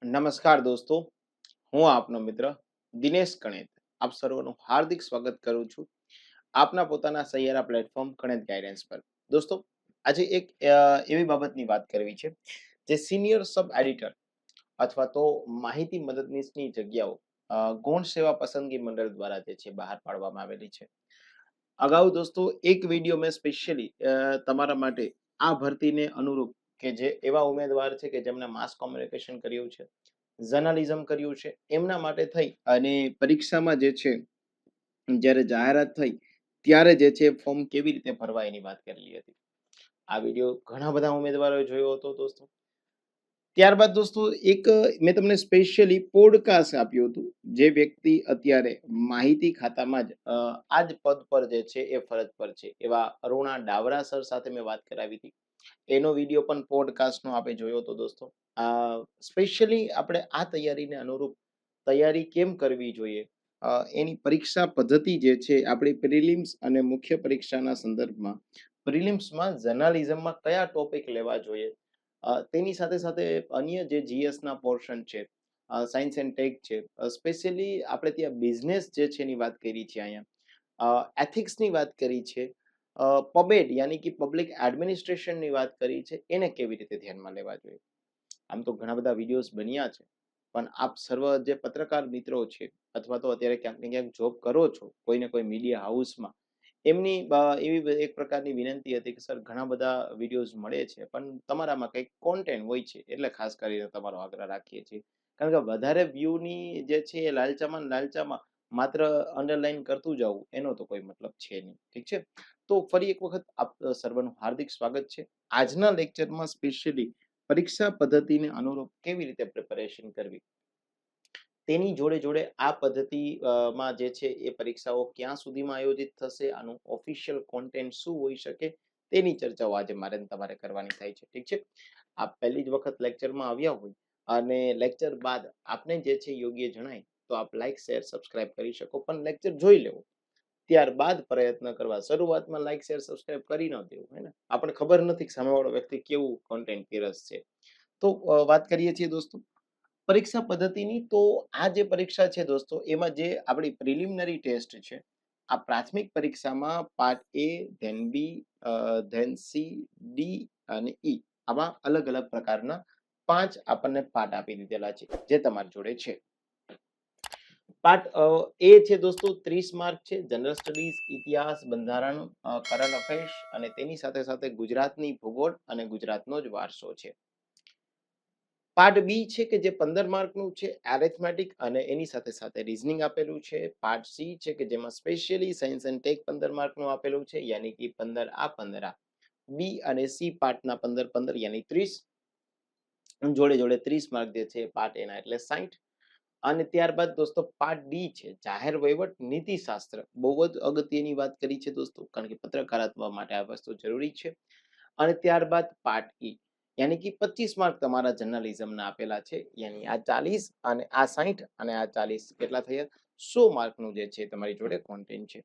નમસ્કાર દોસ્તો, હું આપનો મિત્ર દિનેશ કણેત આપ સર્વનું હાર્દિક સ્વાગત કરું છું આપના પોતાના સૈયારા પ્લેટફોર્મ કણેત ગાઈડન્સ પર. દોસ્તો, આજે એક એવી બાબતની વાત કરવી છે જે સિનિયર સબ એડિટર અથવા તો માહિતી મદદનીશની જગ્યાઓ ગૌણ સેવા પસંદગી મંડળ દ્વારા જે છે બહાર પાડવામાં આવેલી છે. અગાઉ દોસ્તો એક વિડીયો મેં સ્પેશિયલી તમારા માટે આ ભરતીને અનુરૂપ કે જે એવા ઉમેદવાર છે કે જેમણે માસ કોમ્યુનિકેશન કર્યું છે, જર્નલિઝમ કર્યું છે, એમના માટે થઈ અને પરીક્ષામાં જે છે જ્યારે જાહેરાત થઈ ત્યારે જે છે ફોર્મ કેવી રીતે ભરવા એની વાત કરેલી હતી. આ વિડીયો ઘણા બધા ઉમેદવારોએ જોયો હતો દોસ્તો. ત્યારબાદ દોસ્તો એક મેં તમને સ્પેશિયલી પોડકાસ્ટ આપ્યું હતું જે વ્યક્તિ અત્યારે માહિતી ખાતામાં જ આ જ પદ પર જે છે એ ફરજ પર છે એવા અરુણા ડાવરા સર સાથે મેં વાત કરાવી હતી. એનો વિડીયો પણ પોડકાસ્ટનો આપણે જોયો હતો દોસ્તો. સ્પેશિયલી આપણે આ તૈયારીને અનુરૂપ તૈયારી કેમ કરવી જોઈએ, એની પરીક્ષા પદ્ધતિ જે છે આપણી પ્રિલિમ્સ અને મુખ્ય પરીક્ષાના સંદર્ભમાં પ્રિલિમ્સમાં જર્નલિઝમમાં કયા ટોપિક લેવા જોઈએ, તેની સાથે સાથે અન્ય જે જીએસના પોર્શન છે, સાયન્સ એન્ડ ટેક છે, સ્પેશિયલી આપણે ત્યાં બિઝનેસ જે છે એની વાત કરી છે, અહીંયા એથિક્સની વાત કરી છે, પબેડ યાની કે પબ્લિક એડમિનિસ્ટ્રેશનની વાત કરી છે, એને કેવી રીતે ધ્યાનમાં લેવા જોઈએ. આમ તો ઘણા બધા વિડીયોઝ બન્યા છે, પણ આપ સર્વ જે પત્રકાર મિત્રો છે અથવા તો અત્યારે ક્યાંક ને ક્યાંક જોબ કરો છો કોઈને કોઈ મીડિયા હાઉસમાં, એમની એવી એક પ્રકારની વિનંતી હતી કે સર ઘણા બધા વિડીયોઝ મળે છે પણ તમારામાં કંઈક કોન્ટેન્ટ હોય છે એટલે ખાસ કરીને તમારો આગ્રહ રાખીએ છીએ. કારણ કે વધારે વ્યૂની જે છે એ લાલચામાં ને લાલચામાં માત્ર અંડરલાઈન કરતું જવું એનો તો કોઈ મતલબ છે નહીં. ઠીક છે, તો ફરી એક વખત આપ સર્વનું હાર્દિક સ્વાગત છે. આજના લેક્ચરમાં સ્પેશિયલી પરીક્ષા પદ્ધતિને અનુરૂપ કેવી રીતે પ્રિપેરેશન કરવી, તેની જોડે જોડે આ પદ્ધતિમાં જે છે એ પરીક્ષાઓ ક્યાં સુધીમાં આયોજિત થશે, આનું ઓફિશિયલ કોન્ટેન્ટ શું હોઈ શકે, તેની ચર્ચાઓ આજે મારે તમારે કરવાની થાય છે. ઠીક છે, આપ પહેલી જ વખત લેક્ચરમાં આવ્યા હોય અને લેક્ચર બાદ આપને જે છે યોગ્ય જણાય તો આપ લાઈક શેર સબસ્ક્રાઇબ કરી શકો, પણ લેક્ચર જોઈ લેવો ત્યારબાદ પ્રયત્ન કરવા. શરૂઆતમાં લાઈક શેર સબસ્ક્રાઇબ કરી ન દેવું, હે ને, આપણે ખબર નથી કે સામેવાળો વ્યક્તિ કેવું કોન્ટેન્ટ પીરસ છે. તો વાત કરીએ છીએ દોસ્તો પરીક્ષા પદ્ધતિની. તો આ જે પરીક્ષા છે દોસ્તો એમાં જે આપણી પ્રિલિમિનરી ટેસ્ટ છે, આ પ્રાથમિક પરીક્ષામાં પાર્ટ એ, ધેન બી, ધેન સી, ડી અને ઈ, આવા અલગ અલગ પ્રકારના 5 આપણને પાર્ટ આપી દીધેલા છે જે તમારી જોડે છે. પાર્ટ એ છે દોસ્તો 30 માર્ક છે, જનરલ સ્ટડીઝ, ઇતિહાસ, બંધારણ, કરંટ અફેર્સ અને તેની સાથે સાથે ગુજરાતની ભૂગોળ અને ગુજરાતનો જ વારસો છે. પાર્ટ બી છે કે જે 15 માર્કનું છે, એરિથમેટિક અને એની સાથે સાથે રીઝનિંગ આપેલું છે. પાર્ટ સી છે કે જેમાં સ્પેશિયલી સાયન્સ એન્ડ ટેક 15 માર્કનું આપેલું છે, યાની કે 15 આ 15 આ. બી અને સી પાર્ટના 15 15 યાની 30, જોડે જોડે 30 માર્ક જે છે પાર્ટ એના એટલે 60. અને ત્યારબાદ દોસ્તો પાર્ટ ડી છે જાહેર વહીવટ નીતિશાસ્ત્ર. બહુ જ અગત્યની વાત કરી છે દોસ્તો, કારણ કે પત્રકારત્વ માટે આ વસ્તુ જરૂરી છે. અને ત્યારબાદ પાર્ટ ઈ યાની કે 25 માર્ક તમારા જર્નલિઝમના આપેલા છે, યાની આ 40 અને આ 60 અને આ 40 કેટલા થયા 100 માર્કનું જે છે તમારી જોડે કોન્ટેન્ટ છે.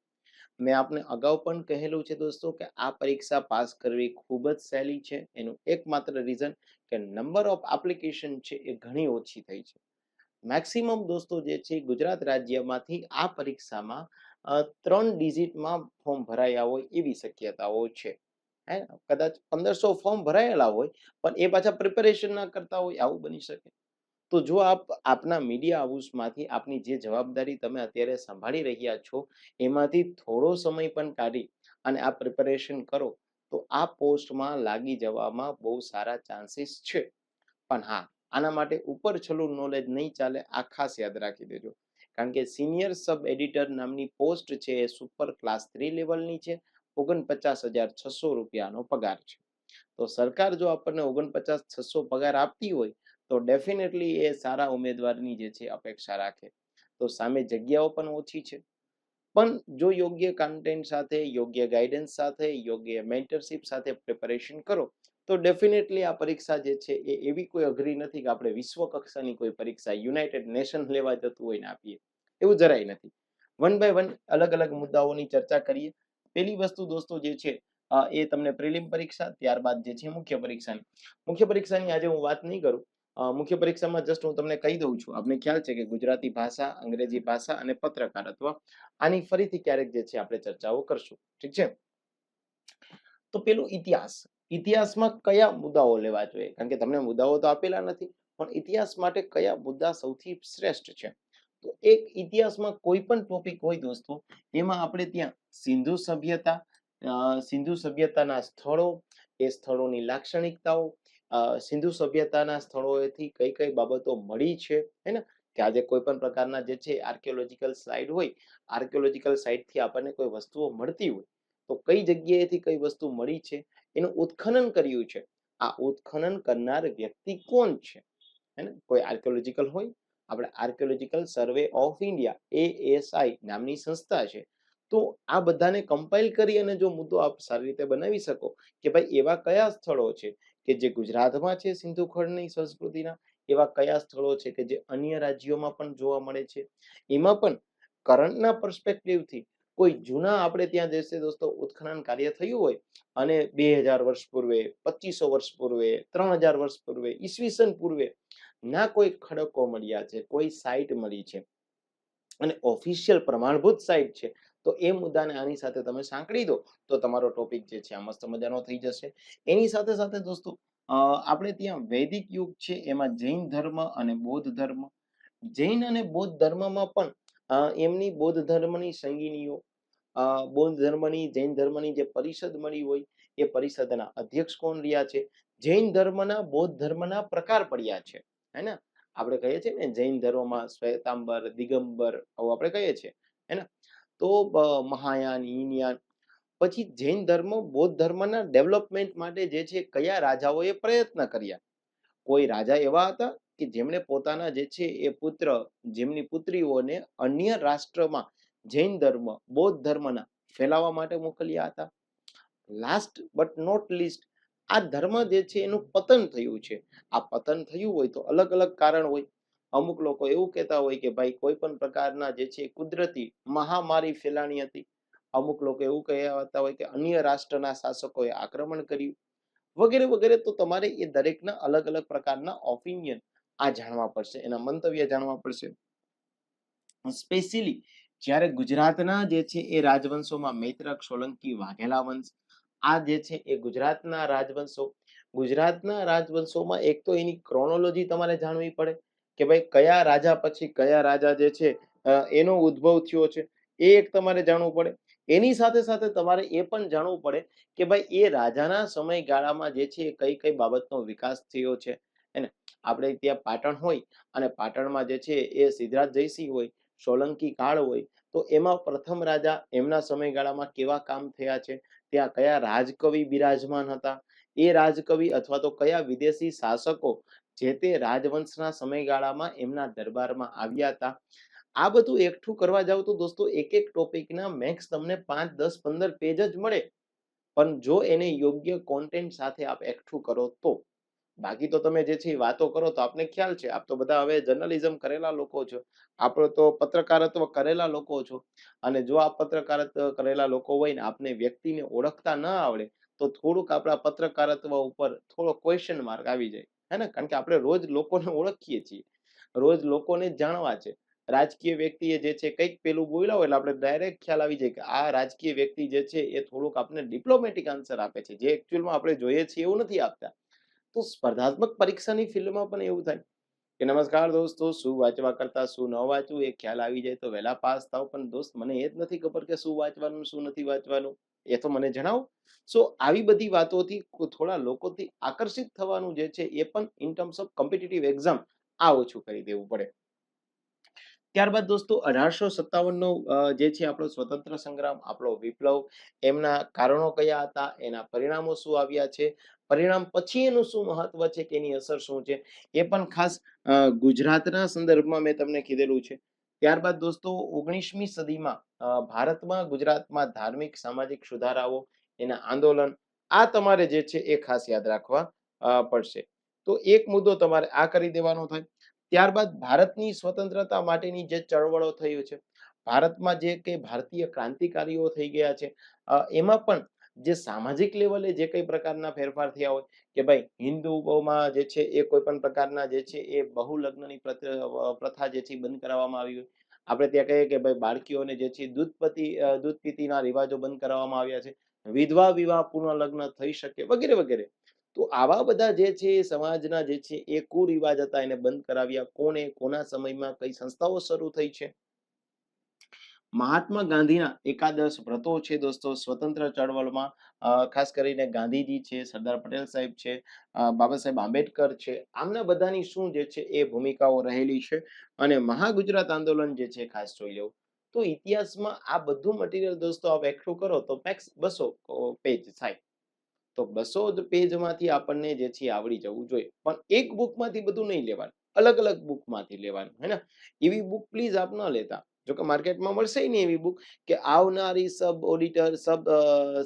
મેં આપને અગાઉ પણ કહેલું છે દોસ્તો કે આ પરીક્ષા પાસ કરવી ખૂબ જ સહેલી છે. એનું એકમાત્ર રીઝન કે નંબર ઓફ એપ્લિકેશન છે એ ઘણી ઓછી થઈ છે. મેક્સિમમ દોસ્તો જે છે ગુજરાત રાજ્યમાંથી આ પરીક્ષામાં 3 ડિજિટમાં ફોર્મ ભરાયા હોય એવી શક્યતાઓ છે. હે, કદાચ 1500 ફોર્મ ભરાયેલા હોય પણ એ પાછા પ્રિપેરેશન ના કરતા હોય, આવું બની શકે. તો જો આપ આપના મીડિયા હાઉસમાંથી આપની જે જવાબદારી તમે અત્યારે સંભાળી રહ્યા છો એમાંથી થોડો સમય પણ કાઢી અને આ પ્રિપેરેશન કરો તો આ પોસ્ટમાં લાગી જવામાં બહુ સારા ચાન્સીસ છે. પણ હા, આના માટે ઉપર છેલ્લું નોલેજ નહીં ચાલે, આ ખાસ યાદ રાખી દેજો. કારણ કે સિનિયર સબ એડિટર નામની પોસ્ટ છે એ સુપર ક્લાસ 3 લેવલની છે, 49,600 રૂપિયાનો પગાર છે. તો સરકાર જો આપણને 49,600 પગાર આપતી હોય તો ડેફિનેટલી એ સારા ઉમેદવારની જે છે અપેક્ષા રાખે. તો સામે જગ્યાઓ પણ ઓછી છે, પણ જો યોગ્ય કન્ટેન્ટ સાથે, યોગ્ય ગાઈડન્સ સાથે, યોગ્ય મેન્ટરશિપ સાથે પ્રિપેરેશન કરો તો ડેફિનેટલી આ પરીક્ષા જે છે એ એવી કોઈ અઘરી નથી કે આપણે વિશ્વ કક્ષાની કોઈ પરીક્ષા યુનાઇટેડ નેશન લેવા જતું હોય ને આપીએ, એવું જરાય નથી. વન બાય વન અલગ અલગ મુદ્દાઓની ચર્ચા કરીએ. પહેલી વસ્તુ દોસ્તો જે છે એ તમને પ્રિલિમ પરીક્ષા, ત્યારબાદ જે છે મુખ્ય પરીક્ષાની આજે હું વાત નહીં કરું. મુખ્ય પરીક્ષામાં જસ્ટ હું તમને કહી દઉં છું. આપને ખ્યાલ છે કે ગુજરાતી ભાષા, અંગ્રેજી ભાષા અને પત્રકારત્વ આની ફરીથી ક્યારેક જે છે આપણે ચર્ચાઓ કરશું. ઠીક છે? તો પેલું ઇતિહાસ. ઇતિહાસમાં કયા મુદ્દાઓ લેવા જોઈએ? કારણ કે તમને મુદ્દાઓ તો આપેલા નથી, પણ ઇતિહાસ માટે કયા મુદ્દા સૌથી શ્રેષ્ઠ છે? તો એક ઇતિહાસમાં કોઈ પણ ટોપિક હોય દોસ્તો, એમાં આપણે ત્યાં સિંધુ સભ્યતાના સ્થળો, એ સ્થળોની લાક્ષણિકતાઓ, સિંધુ સભ્યતાના સ્થળોએથી કઈ કઈ બાબતો મળી છે, હે ને? કે આજે કોઈ પણ પ્રકારના જે છે આર્કિયોલોજીકલ સાઇટ હોય, આર્કિયોલોજીકલ સાઇટથી આપણને કોઈ વસ્તુઓ મળતી હોય, તો કઈ જગ્યાએથી કઈ વસ્તુ મળી છે એનું ઉત્ખનન કર્યું છે. આ ઉત્ખનન કરનાર વ્યક્તિ કોણ છે, હે ને? કોઈ આર્કિયોલોજીકલ હોય, આપણે archaeological survey of India ASI નામની સંસ્થા છે. તો આ બધાને કમ્પાઇલ કરી અને જો મુદ્દો આપ સારી રીતે બનાવી શકો કે ભાઈ એવા કયા સ્થળો છે કે જે ગુજરાતમાં છે સિંધુ ખંડની સંસ્કૃતિના, એવા કયા સ્થળો છે કે જે અન્ય રાજ્યોમાં પણ જોવા મળે છે, એમાં પણ કરંટના પર્સપેક્ટિવથી કોઈ જૂના આપણે ત્યાં જે છે દોસ્તો ઉત્ખનન કાર્ય થયું હોય અને 2000 વર્ષ પૂર્વે, 2500 વર્ષ પૂર્વે, 3000 વર્ષ પૂર્વે, ઈસવીસન પૂર્વે ના કોઈ ખડકો મળ્યા છે, કોઈ સાઇટ મળી છે અને ઓફિશિયલ પ્રમાણભૂત સાઇટ છે, તો એ મુદ્દાને આની સાથે તમે સાંકળી દો તો તમારો ટોપિક જે છે આ મસ્ત મજાનો થઈ જશે. એની સાથે સાથે દોસ્તો આપણે ત્યાં વૈદિક યુગ છે, એમાં જૈન ધર્મ અને બૌદ્ધ ધર્મ, જૈન અને બૌદ્ધ ધર્મમાં પણ એમની બૌદ્ધ ધર્મની સંગીનીઓ, બૌદ્ધ ધર્મની જૈન ધર્મની જે પરિષદ મળી હોય એ પરિષદના અધ્યક્ષ કોણ રહ્યા છે, જૈન ધર્મના બૌદ્ધ ધર્મના પ્રકાર પડ્યા છે, હે ને? આપણે કહીએ છીએ ને જૈન ધર્મમાં શ્વેતાંબર, દિગંબર આવું આપણે કહીએ છીએ, હે ને? તો મહાયાન, હીનયાન, પછી જૈન ધર્મ બૌદ્ધ ધર્મના ડેવલપમેન્ટ માટે જે છે કયા રાજાઓએ પ્રયત્ન કર્યા. કોઈ રાજા એવા હતા કે જેમણે પોતાના જે છે એ પુત્ર, જેમની પુત્રીઓને અન્ય રાષ્ટ્રમાં જૈન ધર્મ, બૌદ્ધ ધર્મના ફેલાવવા માટે મોકલ્યા હતા. લાસ્ટ બટ નોટ લીસ્ટ, આ ધર્મ જે છે એનું પતન થયું છે. આ પતન થયું હોય તો અલગ અલગ કારણ હોય. અમુક લોકો એવું કહેતા હોય કે ભાઈ કોઈ પણ પ્રકારના જે છે કુદરતી મહામારી ફેલાણી હતી. અમુક લોકો એવું કહેતા હોય કે અન્ય રાષ્ટ્રના શાસકોએ આક્રમણ કર્યું, વગેરે વગેરે. તો તમારે એ દરેકના અલગ અલગ પ્રકારના ઓપિનિયન આ જાણવા પડશે, એના મંતવ્ય જાણવા પડશે. સ્પેશિયલી જ્યારે ગુજરાતના જે છે એ રાજવંશોમાં મૈત્રક, સોલંકી, વાઘેલા વંશ, આ જે છે એ ગુજરાતના રાજવંશો. ગુજરાતના રાજવંશોમાં એક તો એની ક્રોનોલોજી તમારે જાણવી પડે કે ભાઈ કયા રાજા પછી કયા રાજા જે છે એનો ઉદ્ભવ થયો છે, એ એક તમારે જાણવું પડે. એની સાથે સાથે તમારે એ પણ જાણવું પડે કે ભાઈ એ રાજાના સમયગાળામાં જે છે કઈ કઈ બાબતનો વિકાસ થયો છે, એને આપણે ત્યાં પાટણ હોય અને પાટણમાં જે છે એ સિદ્ધરાજ જયસિંહ હોય, સોલંકી કાળ હોય, તો એમાં પ્રથમ રાજા એમના સમયગાળામાં કેવા કામ થયા છે, ત્યાં કયા રાજકવિ બિરાજમાન હતા, એ રાજકવિ અથવા તો કયા વિદેશી શાસકો જે તે રાજવંશના સમયગાળામાં એમના દરબારમાં આવ્યા હતા. આ બધું એકઠું કરવા જાવ તો દોસ્તો એક એક ટોપિકના મેક્સ તમને 5, 10, 15 પેજ જ મળે, પણ જો એને યોગ્ય કોન્ટેન્ટ સાથે આપ એકઠું કરો તો. બાકી તો તમે જે છે વાતો કરો તો આપને ખ્યાલ છે, આપ તો બધા હવે જર્નલિઝમ કરેલા લોકો છો, આપણો તો પત્રકારત્વ કરેલા લોકો છો, અને જો આ પત્રકારત્વ કરેલા લોકો હોય ને આપને વ્યક્તિને ઓળખતા ન આવડે તો થોડુંક આપણા પત્રકારત્વ ઉપર થોડો ક્વેશ્ચન માર્ક આવી જાય, હે ને? કારણ કે આપણે રોજ લોકોને ઓળખીએ છીએ, રોજ લોકોને જાણવા છે. રાજકીય વ્યક્તિએ જે છે કંઈક પેલું બોલ્યા હોય એટલે આપણે ડાયરેક્ટ ખ્યાલ આવી જાય કે આ રાજકીય વ્યક્તિ જે છે એ થોડુંક આપણે ડિપ્લોમેટિક આન્સર આપે છે, જે એકચ્યુઅલમાં આપણે જોઈએ છીએ એવું નથી આપતા. તો સ્પર્ધાત્મક પરીક્ષાની ફિલ્ડમાં પણ એવું થાય કે નમસ્કાર દોસ્તો, શું વાંચવા કરતા શું ન વાંચવું એ ખ્યાલ આવી જાય તો વહેલા પાસ થાવ, પણ દોસ્ત મને એ જ નથી ખબર કે શું વાંચવાનું શું નથી વાંચવાનું, એ તો મને જણાવો. સો આવી બધી વાતોથી થોડા લોકોથી આકર્ષિત થવાનું જે છે એ પણ in terms of competitive exam આ ઓછું કરી દેવું પડે. ત્યારબાદ દોસ્તો 1857 નો જે છે આપણો સ્વતંત્ર સંગ્રામ, આપણો વિપ્લવ, એમના કારણો કયા હતા, એના પરિણામો શું આવ્યા છે, પરિણામ પછી એનું શું મહત્વ છે કે એની અસર શું છે, એ પણ ખાસ ગુજરાતના સંદર્ભમાં મેં તમને કીધેલું છે. ત્યારબાદ દોસ્તો 19મી સદીમાં ભારતમાં, ગુજરાતમાં ધાર્મિક સામાજિક સુધારાઓ, એના આંદોલન, આ તમારે જે છે એ ખાસ યાદ રાખવા પડશે. તો એક મુદ્દો તમારે આ કરી દેવાનો થાય. ત્યારબાદ ભારતની સ્વતંત્રતા માટેની જે ચળવળો થઈ છે, ભારતમાં જે કે ભારતીય ક્રાંતિકારીઓ થઈ ગયા છે, એમાં પણ જે સામાજિક લેવલે જે કઈ પ્રકારના ફેરફાર થયા હોય કે ભાઈ હિન્દુઓમાં જે છે એ કોઈ પણ પ્રકારના જે છે એ બહુ લગ્નની પ્રથા જે છે બંધ કરાવવામાં આવી હોય. આપણે ત્યાં કહીએ કે ભાઈ બાળકીઓને જે છે દૂધ પીતીના રિવાજો બંધ કરાવવામાં આવ્યા છે. વિધવા વિવાહ પૂર્ણ લગ્ન થઈ શકે વગેરે વગેરે. તો આવા બધા જે છે સમાજના જે છે એ કુરિવાજ હતા એને બંધ કરાવ્યા કોને, કોના સમયમાં કઈ સંસ્થાઓ શરૂ થઈ છે. મહાત્મા ગાંધીના એકાદશ વ્રતો છે દોસ્તો સ્વતંત્ર ચળવળમાં, ખાસ કરીને ગાંધીજી છે, સરદાર પટેલ સાહેબ છે, બાબા સાહેબ આંબેડકર છે, આમના બધાની શું જે છે એ ભૂમિકાઓ રહેલી છે. અને મહાગુજરાત આંદોલન જે છે ખાસ જોઈ લેવું. તો ઇતિહાસમાં આ બધું મટીરિયલ દોસ્તો આપ એકઠું કરો તો મેક્સ 200 પેજ થાય. તો 200 પેજમાંથી આપણને જે છે આવડી જવું જોઈએ. પણ એક બુકમાંથી બધું નહીં લેવાનું, અલગ અલગ બુકમાંથી લેવાનું, હે ને? એવી બુક પ્લીઝ આપ ન લેતા. જો કે માર્કેટમાં મળશે નહીં એવી બુક કે આવનારી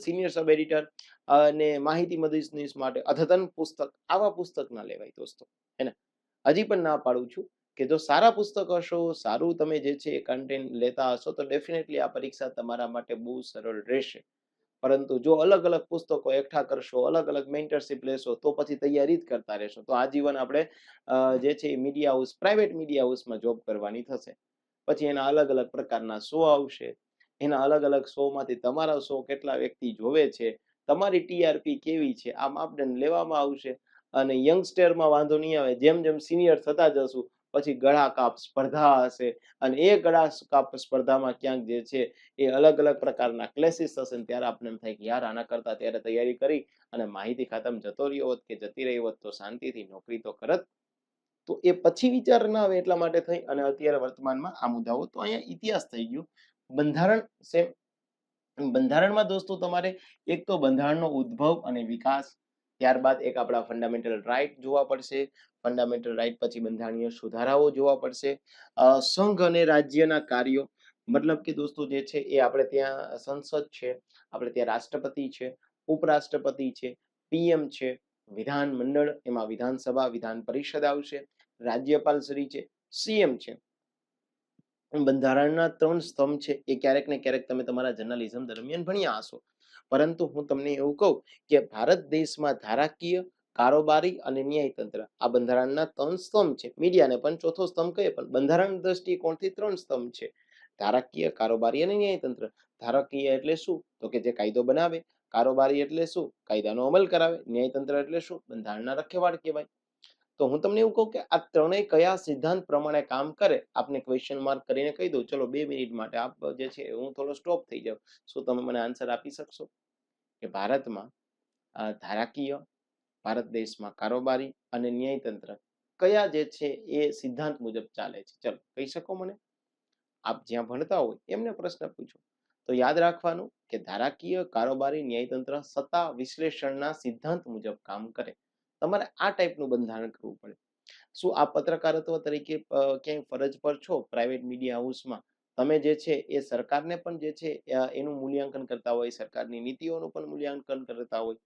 સિનિયર સબ એડિટર અને માહિતી મદદનીશ માટે અદ્યતન પુસ્તક, આવા પુસ્તક ના લેવાય દોસ્તો, હે ને? હજી પણ ના પાડું છું કે જો સારા પુસ્તક હશો, સારું તમે જે છે કન્ટેન્ટ લેતા હશો તો ડેફિનેટલી આ પરીક્ષા તમારા માટે બહુ સરળ રહેશે. પરંતુ જો અલગ અલગ પુસ્તકો એકઠા કરશો, અલગ અલગ મેન્ટરશિપ લેશો તો પછી તૈયારી જ કરતા રહેશો તો આજીવન આપણે જે છે મીડિયા હાઉસ, પ્રાઇવેટ મીડિયા હાઉસમાં જોબ કરવાની થશે. પછી એના અલગ અલગ પ્રકારના શો આવશે. એના અલગ અલગ શો માંથી તમારા શો કેટલા વ્યક્તિ જોવે છે, તમારી ટીઆરપી કેવી છે, આ માપદંડ લેવામાં આવશે. અને યંગસ્ટરમાં વાંધો નહીં આવે. જેમ જેમ સિનિયર થતા જશું પછી ગળા કાપ સ્પર્ધા હશે. અને એ ગળા કાપ સ્પર્ધામાં ક્યાંક જે છે એ અલગ અલગ પ્રકારના ક્લેસીસ હશે ને ત્યારે આપણે એમ થાય કે યાર આના કરતા ત્યારે તૈયારી કરી અને માહિતી ખાતામાં જતો રહ્યો હોત કે જતી રહી હોત તો શાંતિથી નોકરી તો કરત. તો એ પછી વિચાર ના આવે એટલા માટે થઈ અને અત્યારે વર્તમાનમાં આ મુદ્દાઓ. તો અહીંયા ઇતિહાસ થઈ ગયું. બંધારણ સેમ. બંધારણમાં દોસ્તો તમારે એક તો બંધારણનો ઉદ્ભવ અને વિકાસ, ત્યારબાદ એક આપણા ફંડામેન્ટલ રાઈટ જોવા પડશે. ફંડામેન્ટલ રાઈટ પછી બંધારણીય સુધારાઓ જોવા પડશે. સંઘ અને રાજ્યના કાર્યો, મતલબ કે દોસ્તો જે છે એ આપણે ત્યાં સંસદ છે, આપણે ત્યાં રાષ્ટ્રપતિ છે, ઉપરાષ્ટ્રપતિ છે, પીએમ છે, વિધાન મંડળ, એમાં વિધાનસભા, વિધાન પરિષદ આવશે, રાજ્યપાલ શ્રી છે, સીએમ છે. બંધારણના 3 સ્તંભ છે એ ક્યારેક ને ક્યારેક તમે તમારા જર્નલિઝમ દરમિયાન ભણ્યા હશો. પરંતુ હું તમને એવું કહું કે ભારત દેશમાં ધારાકીય, કારોબારી અને ન્યાયતંત્ર આ બંધારણના 3 સ્તંભ છે. મીડિયાને પણ ચોથો સ્તંભ કહીએ પણ બંધારણ દ્રષ્ટિકોણથી 3 સ્તંભ છે. ધારાકીય, કારોબારી અને ન્યાયતંત્ર. ધારાકીય એટલે શું? તો કે જે કાયદો બનાવે. કારોબારી એટલે શું? કાયદાનો અમલ કરાવે. ન્યાયતંત્ર એટલે શું? બંધારણના રખેવાળ કહેવાય. તો હું તમને એવું કહું કે આ ત્રણેય કયા સિદ્ધાંત પ્રમાણે કામ કરે આપને ક્વેશ્ચન માર્ક કરીને કહી દઉં. ચલો 2 મિનિટ માટે આપ જે છે હું થોડો સ્ટોપ થઈ જાઉં. શું તમે મને આન્સર આપી શકશો કે ભારતમાં ધારાકીય, ભારત દેશમાં કારોબારી અને ન્યાયતંત્ર કયા જે છે એ સિદ્ધાંત મુજબ ચાલે છે? ચલો કહી શકો મને. આપ જ્યાં ભણતા હોય એમને પ્રશ્ન પૂછો. તો યાદ રાખવાનું કે ધારાકીય, કારોબારી, ન્યાયતંત્ર સત્તા વિશ્લેષણના સિદ્ધાંત મુજબ કામ કરે. તમારે આ ટાઈપનું બંધારણ કરવું પડે. શું આ પત્રકારત્વ તરીકે ક્યાંય ફરજ પર છો પ્રાઇવેટ મીડિયા હાઉસમાં? તમે જે છે એ સરકારને પણ જે છે એનું મૂલ્યાંકન કરતા હોય, સરકારની નીતિઓનું પણ મૂલ્યાંકન કરતા હોય.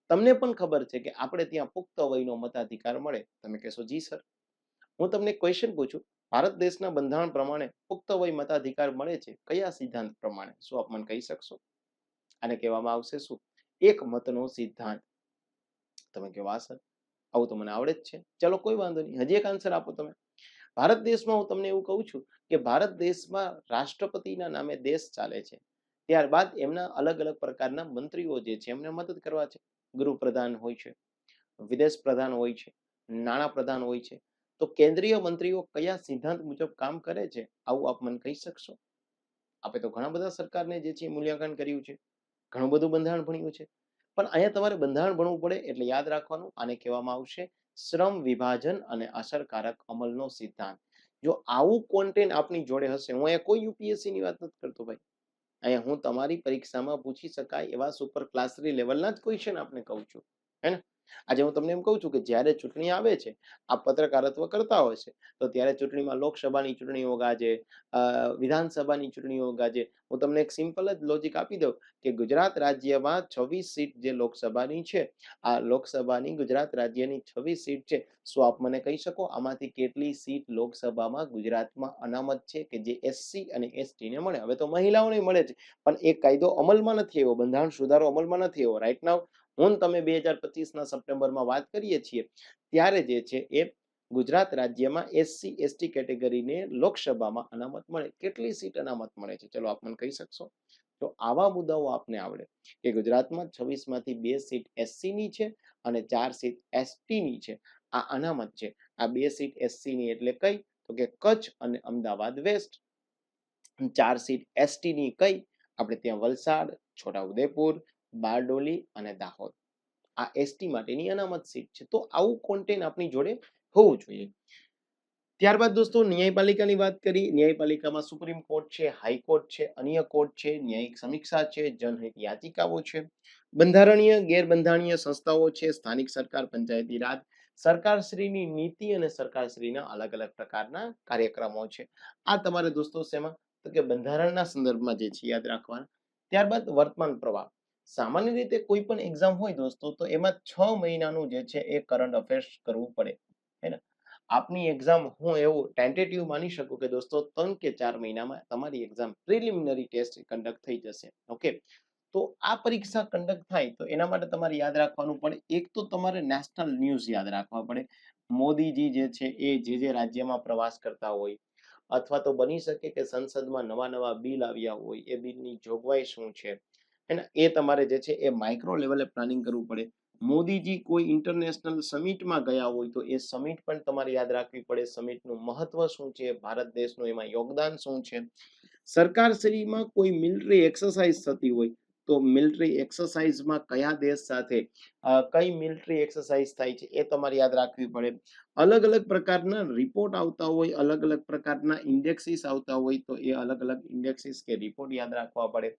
તમને પણ ખબર છે કે આપણે ત્યાં પુખ્ત વયનો મતાધિકાર મળે. તમે કહેશો જી સર. હું તમને ક્વેશ્ચન પૂછું, ભારત દેશના બંધારણ પ્રમાણે પુખ્ત વય મતાધિકાર મળે છે કયા સિદ્ધાંત પ્રમાણે? શું આપ મને કહી શકશો? આને કહેવામાં આવશે શું? એક મતનો સિદ્ધાંત. તમે કહો આ સર આવું તો મને આવડે જ છે. ચલો કોઈ વાંધો નહીં, હજી એક આન્સર આપો તમે. ભારત દેશમાં હું તમને એવું કહું છું કે ભારત દેશમાં રાષ્ટ્રપતિના નામે દેશ ચાલે છે. ત્યારબાદ એમના અલગ અલગ પ્રકારના મંત્રીઓ જે છે એમને મદદ કરવા છે. ગૃહપ્રધાન હોય છે, વિદેશ પ્રધાન હોય છે, નાણાં પ્રધાન હોય છે. તો કેન્દ્રીય મંત્રીઓ કયા સિદ્ધાંત મુજબ કામ કરે છે આવું આપ મને કહી શકશો? આપણે તો ઘણા બધા સરકારને જે છે મૂલ્યાંકન કર્યું છે, ઘણું બધું બંધારણ ભણ્યું છે. પણ અહીંયા તમારે બંધારણ ભણવું પડે એટલે યાદ રાખવાનું આને કહેવામાં આવશે શ્રમ વિભાજન અને અસરકારક અમલનો સિદ્ધાંત. જો આવું કોન્ટેન્ટ આપની જોડે હશે, હું અહીંયા કોઈ યુપીએસસી ની વાત નથી કરતો ભાઈ. અહીંયા હું તમારી પરીક્ષામાં પૂછી શકાય એવા સુપર ક્લાસરી લેવલના જ ક્વેશ્ચન આપને કહું છું, હે ને? આજે હું તમને એમ કહું છું કે જ્યારે ચૂંટણી આવે છે, આપ પત્રકારત્વ કરતા હોય છે, તો ત્યારે ચૂંટણીમાં લોકસભાની ચૂંટણીઓ ગાજે, વિધાનસભાની ચૂંટણીઓ ગાજે. હું તમને એક સિમ્પલ જ લોજિક આપી દઉં કે ગુજરાત રાજ્યમાં 26 સીટ જે લોકસભાની છે, આ લોકસભાની ગુજરાત રાજ્યની 26 સીટ છે. શું આપ મને કહી શકો આમાંથી કેટલી સીટ લોકસભામાં ગુજરાતમાં અનામત છે કે જે એસસી અને એસટી ને મળે? હવે તો મહિલાઓને મળે છે, પણ એ કાયદો અમલમાં નથી આવ્યો, બંધારણ સુધારો અમલમાં નથી આવ્યો. રાઈટ નાઉ હું તમે 2025ના સપ્ટેમ્બરમાં વાત કરીએ છીએ ત્યારે જે છે એ ગુજરાત રાજ્યમાં એસસી એસટી કેટેગરીને લોકસભામાં અનામત મળે. કેટલી સીટ અનામત મળે છે? ચલો આપ મને કહી શકશો? તો આવા મુદ્દાઓ આપને આવડે કે ગુજરાતમાં 26 માંથી 2 સીટ એસસી ની છે અને 4 સીટ એસટી ની છે. આ અનામત છે. આ 2 સીટ એસસી ની એટલે કઈ? તો કે કચ્છ અને અમદાવાદ વેસ્ટ. 4 સીટ એસટી ની કઈ? આપણે ત્યાં વલસાડ, છોટાઉદેપુર, બારડોલી અને દાહોદ. આ એસટી માટેની અનામત સીટ છે. તો આવું કોન્ટેન્ટ આપણી જોડે હોવું જોઈએ. ત્યારબાદ દોસ્તો ન્યાયપાલિકાની વાત કરી. ન્યાયપાલિકામાં સુપ્રીમ કોર્ટ છે, હાઈકોર્ટ છે, અન્ય કોર્ટ છે, ન્યાયિક સમીક્ષા છે, જનહિત યાચિકાઓ છે, બંધારણીય ગેરબંધારણીય સંસ્થાઓ છે, સ્થાનિક સરકાર, પંચાયતી રાજ, સરકારશ્રીની નીતિ અને સરકારશ્રીના અલગ અલગ પ્રકારના કાર્યક્રમો છે. આ તમારે દોસ્તો શેમાં? તો કે બંધારણના સંદર્ભમાં જે છે યાદ રાખવાના. ત્યારબાદ વર્તમાન પ્રવાહ. સામાન્ય રીતે કોઈ પણ એક્ઝામ હોય દોસ્તો તો એમાં 6 મહિનાનું જે છે એ કરંટ અફેર્સ કરવું પડે, હે ને? આપની એક્ઝામ હું એવું ટેન્ટેટિવ માની શકું કે દોસ્તો 3 કે 4 મહિનામાં તમારી એક્ઝામ પ્રિલિમિનરી ટેસ્ટ કન્ડક્ટ થઈ જશે. ઓકે, તો આ પરીક્ષા કન્ડક્ટ થાય તો એના માટે તમારે યાદ રાખવાનું પડે. એક તો તમારે નેશનલ ન્યૂઝ યાદ રાખવા પડે. મોદીજી જે છે એ જે રાજ્યમાં પ્રવાસ કરતા હોય, અથવા તો બની શકે કે સંસદમાં નવા નવા બિલ આવ્યા હોય, એ બિલની જોગવાઈ શું છે, એ તમારે જે છે એ માઇક્રો લેવલે પ્લાનિંગ કરવું પડે. મોદીજી કોઈ ઇન્ટરનેશનલ સમિટમાં ગયા હોય તો એ સમિટ પણ તમારે યાદ રાખવી પડે. સમિટનું મહત્વ શું છે, ભારત દેશનું એમાં યોગદાન શું છે. સરકારશ્રીમાં કોઈ મિલિટરી એક્સરસાઇઝ થતી હોય તો મિલિટરી એક્સરસાઇઝમાં કયા દેશ સાથે કઈ મિલિટરી એક્સરસાઇઝ થાય છે એ તમારે યાદ રાખવી પડે. અલગ અલગ પ્રકારના રિપોર્ટ આવતા હોય, અલગ અલગ પ્રકારના ઇન્ડેક્સિસ આવતા હોય તો એ અલગ અલગ ઇન્ડેક્સિસ કે રિપોર્ટ યાદ રાખવા પડે.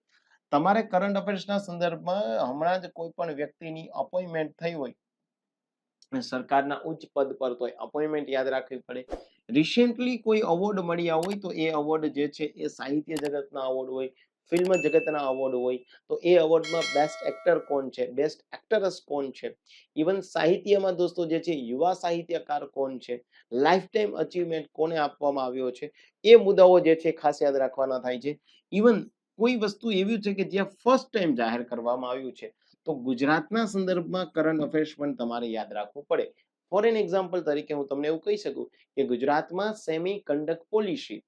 તમારે કરંટ અફેર્સના સંદર્ભમાં હમણાં જ કોઈ પણ વ્યક્તિની અપોઇન્ટમેન્ટ થઈ હોય, સરકારના ઉચ્ચ પદ પર, તો અપોઇન્ટમેન્ટ યાદ રાખવી પડે. રિસેન્ટલી કોઈ અવોર્ડ મળ્યા હોય તો એ અવોર્ડ જે છે એ સાહિત્ય જગતના અવોર્ડ હોય, ફિલ્મ જગતના અવોર્ડ હોય તો એ અવોર્ડમાં બેસ્ટ એક્ટર કોણ છે, બેસ્ટ એક્ટ્રેસ કોણ છે, ઇવન સાહિત્યમાં દોસ્તો જે છે યુવા સાહિત્યકાર કોણ છે, લાઈફ ટાઈમ અચીવમેન્ટ કોને આપવામાં આવ્યો છે, એ મુદ્દાઓ જે છે ખાસ યાદ રાખવાના થાય છે. ઇવન કોઈ વસ્તુ એવી છે કે જ્યાં ફર્સ્ટ ટાઈમ જાહેર કરવામાં આવ્યું છે તો ગુજરાતના સંદર્ભમાં કરંટ અફેર્સ પણ તમારે યાદ રાખવું પડે. ફોર એન એક્ઝામ્પલ તરીકે હું તમને એવું કહી શકું કે ગુજરાતમાં semi conduct policy.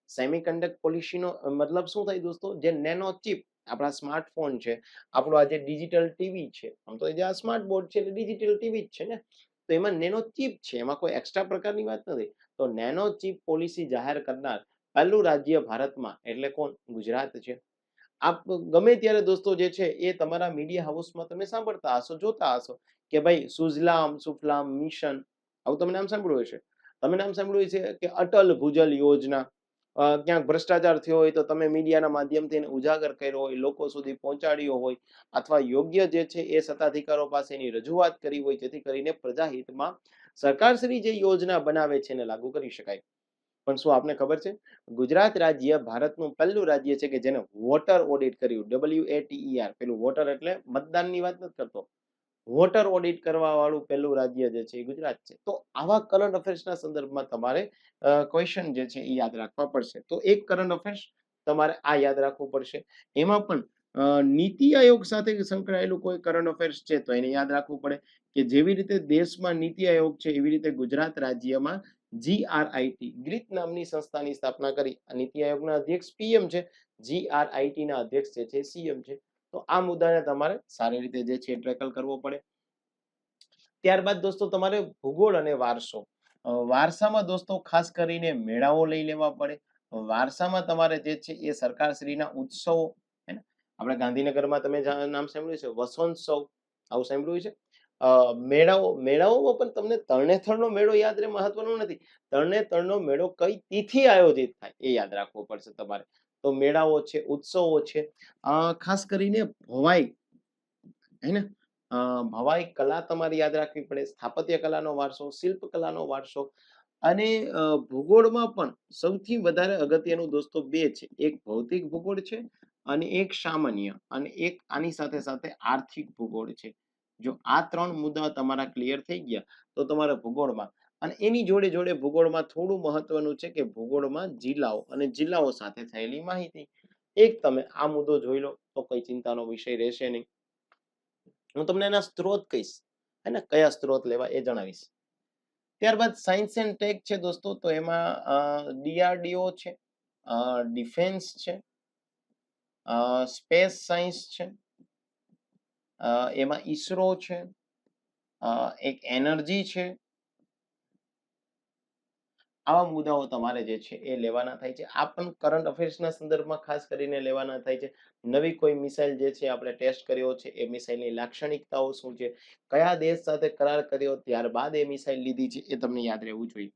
Semi conduct પોલિસીનો મતલબ શું થાય દોસ્તો? જે નેનો ચિપ આપણા સ્માર્ટફોન છે, આપણું આજે ડિજિટલ ટીવી છે, આમ તો જે આ સ્માર્ટ બોર્ડ છે એટલે ડિજિટલ ટીવી જ છે ને, તો એમાં નેનો ચિપ છે, એમાં કોઈ એક્સ્ટ્રા પ્રકારની વાત નથી. તો નેનો ચિપ પોલિસી જાહેર કરનાર પહેલું રાજ્ય ભારતમાં એટલે કોણ? ગુજરાત છે. આપ ગમે ત્યારે દોસ્તો જે છે એ તમારા મીડિયા હાઉસમાં તમે સાંભળતા હશો, જોતા હશો કે ભાઈ સુજલામ સુફલામ મિશન, આવું તમે નામ સાંભળ્યું હશે. તમે નામ સાંભળ્યું છે કે અટલ ભૂજલ યોજના. ક્યાંક ભ્રષ્ટાચાર થયો હોય તો તમે મીડિયાના માધ્યમથી એને ઉજાગર કર્યો હોય, લોકો સુધી પહોંચાડ્યો હોય, અથવા યોગ્ય જે છે એ સત્તાધિકારો પાસે એની રજૂઆત કરી હોય, જેથી કરીને પ્રજાહિતમાં સરકારશ્રી જે યોજના બનાવે છે એને લાગુ કરી શકાય. પણ શું આપને ખબર છે ગુજરાત રાજ્ય ભારતનું પહેલું રાજ્ય છે કે જેને વોટર ઓડિટ કર્યું? WATER. પેલું વોટર એટલે મતદાનની વાત નથી કરતો, વોટર ઓડિટ કરવા વાળું પહેલું રાજ્ય જે છે એ ગુજરાત છે. તો આવા કરંટ અફેર્સના સંદર્ભમાં તમારે ક્વેશ્ચન જે છે એ યાદ રાખવા પડશે. તો એક કરંટ અફેર્સ તમારે આ યાદ રાખવું પડશે. એમાં પણ નીતિ આયોગ સાથે સંકળાયેલું કોઈ કરંટ અફેર્સ છે તો એને યાદ રાખવું પડે કે જેવી રીતે દેશમાં નીતિ આયોગ છે એવી રીતે ગુજરાત રાજ્યમાં GRIT ગ્રીટ નામની સંસ્થાની સ્થાપના કરી. નીતિ આયોગના અધ્યક્ષ PM છે, GRIT ના અધ્યક્ષ જે છે CM છે. તો આ મુદ્દાને તમારે સારી રીતે જે છે ટ્રેકલ કરવો પડે. ત્યારબાદ દોસ્તો તમારે ભૂગોળ અને વારસો. વારસામાં દોસ્તો ખાસ કરીને મેળાઓ લઈ લેવા પડે. વારસામાં તમારે જે છે એ સરકારશ્રીના ઉત્સવો, આપણે ગાંધીનગરમાં તમે નામ સાંભળ્યું છે વસંતોત્સવ, આવું સાંભળ્યું છે. મેળાઓમાં પણ તમને તરણેતરનો મેળો યાદ રહે, મહત્વનું નથી. તરણેતરનો મેળો કઈ તિથિ આયોજિત થાય એ યાદ રાખવું પડશે તમારે. તો મેળાઓ છે, ઉત્સવો છે, ખાસ કરીને ભવાઈ, હે ને, ભવાઈ કલા તમારે યાદ રાખવી પડે, સ્થાપત્ય કલાનો વારસો, શિલ્પ કલાનો વારસો અને ભૂગોળમાં પણ સૌથી વધારે અગત્યનું દોસ્તો 2 છે. એક ભૌતિક ભૂગોળ છે અને એક સામાન્ય અને એક આની સાથે સાથે આર્થિક ભૂગોળ છે. જો આ 3 મુદ્દા તમારા ક્લિયર થઈ ગયા તો તમારા ભૂગોળમાં અને એની જોડે જોડે ભૂગોળમાં થોડું મહત્વનું છે કે ભૂગોળમાં જિલ્લાઓ અને જિલ્લાઓ સાથે થયેલી માહિતી. એક તમે આ મુદ્દો જોઈ લો તો કોઈ ચિંતાનો વિષય રહેશે નહીં. હું તમને એના સ્ત્રોત કહીશ, હે ને, કયા સ્ત્રોત લેવા એ જણાવીશ. ત્યારબાદ સાયન્સ એન્ડ ટેક છે દોસ્તો, તો એમાં ડીઆરડીઓ છે, ડિફેન્સ છે, સ્પેસ સાયન્સ છે, એમાં ઈસરો છે, એક એનર્જી છે. આવા મુદ્દાઓ તમારે જે છે એ લેવાના થાય છે. આ પણ કરંટ અફેર્સના સંદર્ભમાં ખાસ કરીને લેવાના થાય છે. નવી કોઈ મિસાઇલ જે છે આપણે ટેસ્ટ કર્યો છે, એ મિસાઇલની લાક્ષણિકતાઓ શું છે, કયા દેશ સાથે કરાર કર્યો ત્યારબાદ એ મિસાઇલ લીધી છે, એ તમને યાદ રહેવું જોઈએ.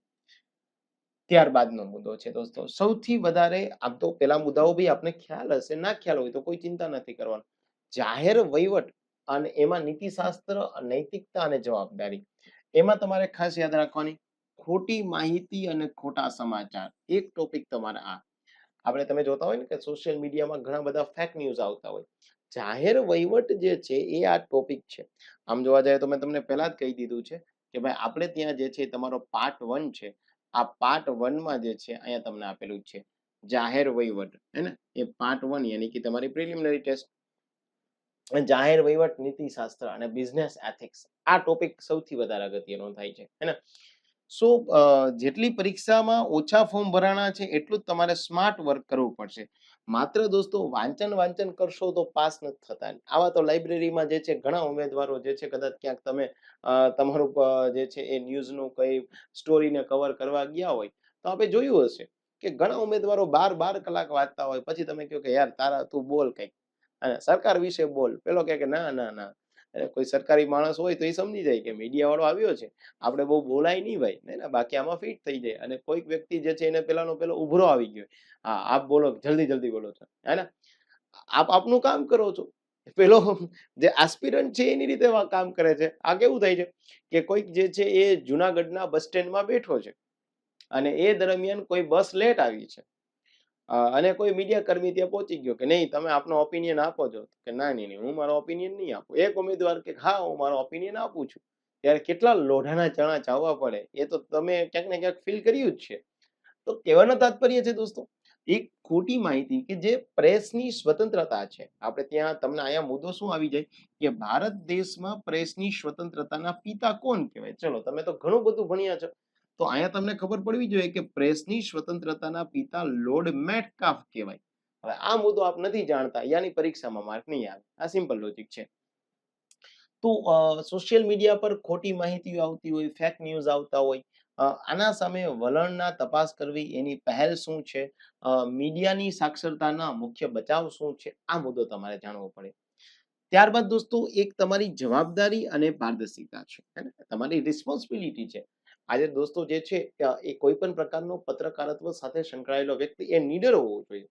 ત્યારબાદનો મુદ્દો છે દોસ્તો, સૌથી વધારે આમ તો પેલા મુદ્દાઓ બી આપણે ખ્યાલ હશે, ના ખ્યાલ હોય તો કોઈ ચિંતા નથી કરવાનું. જાહેર વહીવટ અને એમાં નીતિશાસ્ત્ર, નૈતિકતા અને જવાબદારી, એમાં તમારે ખાસ યાદ રાખવાની ખોટી માહિતી અને ખોટા સમાચાર. એક ટોપિક તમારે આ આપણે તમે જોતા હોય ને કે સોશિયલ મીડિયામાં ઘણા બધા ફેક ન્યૂઝ આવતા હોય. જાહેર વહીવટ જે છે એ આ ટોપિક છે. આમ જોવા જાય તો મેં તમને પહેલા જ કહી દીધું છે કે ભાઈ આપણે ત્યાં જે છે તમારો પાર્ટ 1 છે. આ પાર્ટ 1 માં જે છે અહીંયા તમને આપેલું છે જાહેર વહીવટ, હે ને, એ પાર્ટ 1 યાની કે તમારી પ્રિલિમિનરી ટેસ્ટ. જાહેર વહીવટ, નીતિશાસ્ત્ર અને બિઝનેસ એથિક્સ, આ ટોપિક સૌથી વધારે અગત્યનો થાય છે, હે ને. સો જેટલી પરીક્ષામાં ઓછા ફોર્મ ભરાણા છે એટલું જ તમારે સ્માર્ટ વર્ક કરવું પડશે. માત્ર દોસ્તો વાંચન કરશો તો પાસ નથી થતા. આવા તો લાઇબ્રેરીમાં જે છે ઘણા ઉમેદવારો જે છે કદાચ ક્યાંક તમે તમારું જે છે એ ન્યૂઝનું કઈ સ્ટોરીને કવર કરવા ગયા હોય તો આપણે જોયું હશે કે ઘણા ઉમેદવારો 12 કલાક વાંચતા હોય, પછી તમે કહો કે યાર તારા તું બોલ કંઈક અને સરકાર વિશે બોલ. પેલો કહે કે ના ના ના, કોઈ સરકારી માણસ હોય તો એ સમજી જાય કે મીડિયા વાળો આવ્યો છે, આપણે બહુ બોલાય નહીં ભાઈ, ને બાકી આમાં ફિટ થઈ જાય. અને કોઈક વ્યક્તિ જે છે એને પેલાનો પેલો ઉભરો આવી ગયો, હા આપ બોલો, જલ્દી જલ્દી બોલો છો, હે ને, આપ આપનું કામ કરો છો. પેલો જે આસ્પિરન્ટ છે એની રીતે કામ કરે છે. આ કેવું થાય છે કે કોઈક જે છે એ જુનાગઢના બસ સ્ટેન્ડમાં બેઠો છે અને એ દરમિયાન કોઈ બસ લેટ આવી છે અને કોઈ મીડિયા કર્મી ત્યાં પહોંચી ગયો કે નહીં તમે આપનો ઓપિનિયન આપો છો, કે ના નહીં હું મારો ઓપિનિયન નહીં આપું. એક ઉમેદવાર કે હા હું મારો ઓપિનિયન આપું છું. ત્યારે કેટલા લોઢાના ચણા ચાવવા પડે એ તો તમે ક્યાંક ને ક્યાંક ફીલ કર્યું જ છે. તો કહેવાનો તાત્પર્ય છે દોસ્તો, એક ખોટી માહિતી કે જે પ્રેસની સ્વતંત્રતા છે. આપણે ત્યાં તમને અહીંયા મુદ્દો શું આવી જાય કે ભારત દેશમાં પ્રેસની સ્વતંત્રતાના પિતા કોણ કહેવાય. ચલો તમે તો ઘણું બધું ભણ્યા છો, તો અહીંયા તમને ખબર પડવી જોઈએ કે પ્રેસની સ્વતંત્રતાના પિતા લોર્ડ મેટકાફ કહેવાય. હવે આ મુદ્દો આપ નથી જાણતા, યાની પરીક્ષામાં માર્ક નહીં આવે. આ સિમ્પલ લોજિક છે. તો સોશિયલ મીડિયા પર ખોટી માહિતીઓ આવતી હોય, ફેક ન્યૂઝ આવતા હોય, આના સામે વલણના તપાસ કરવી, એની પહેલ શું છે, મીડિયાની સાક્ષરતાના મુખ્ય બચાવ શું છે, આ મુદ્દો તમારે જાણવો પડે. ત્યારબાદ દોસ્તો એક તમારી જવાબદારી અને પારદર્શિતા છે, હે ને, તમારી રિસ્પોન્સિબિલિટી છે. આજે દોસ્તો જે છે એ કોઈ પણ પ્રકારનો પત્રકારત્વ સાથે સંકળાયેલો વ્યક્તિ એ નીડર હોવો જોઈએ.